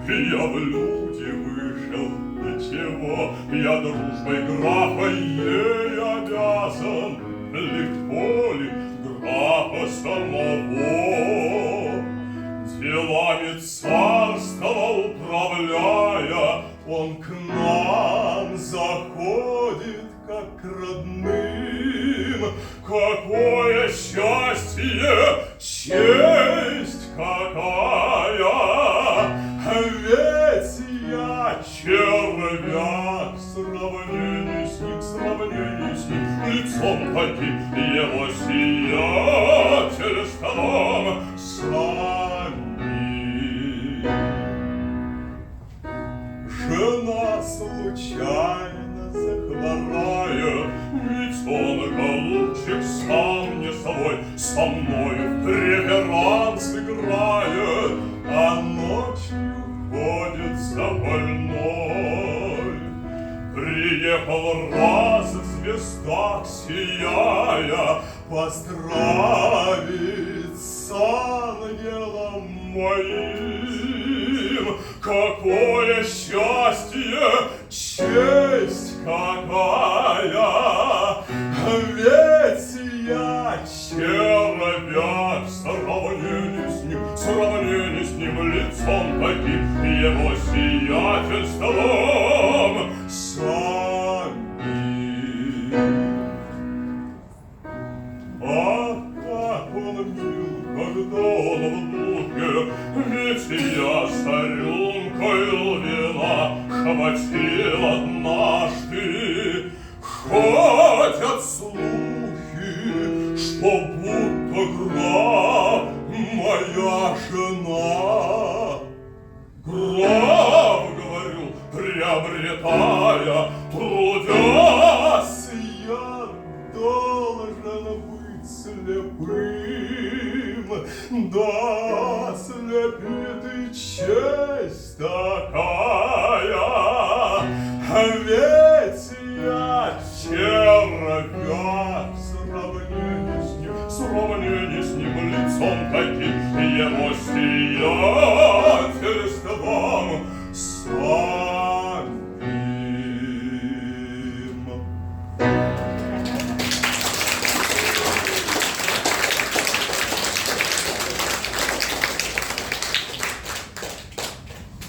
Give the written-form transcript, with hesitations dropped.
Я в люди вышел, ничего, я дружбой графа ей обязан. Легко ли графа самого? Делами царства управляя, он к нам заходит, как к родным. Какое счастье, честь какая! Ведь я червяк, сравнение с ним, лицом таким его сиятельством сами. Жена случайно захворает, ведь он, голубчик, сам не свой, со мною в преверанс играет, а ночью ходит за больной. Приехал раз звезда, сияя, поздравить с ангелом моим. Какое счастье, честь какая! Ведь я червяк, сравнение с ним, лицом таким его сиятельством сами. Ах, как он мил, когда он в духе, ведь я с рюмкою вина хватил однажды. Ходят слухи, что будто граф моя жена. Граф, говорю, приобретая, трудясь, я должен быть слепым. Да, слепит и честь такая.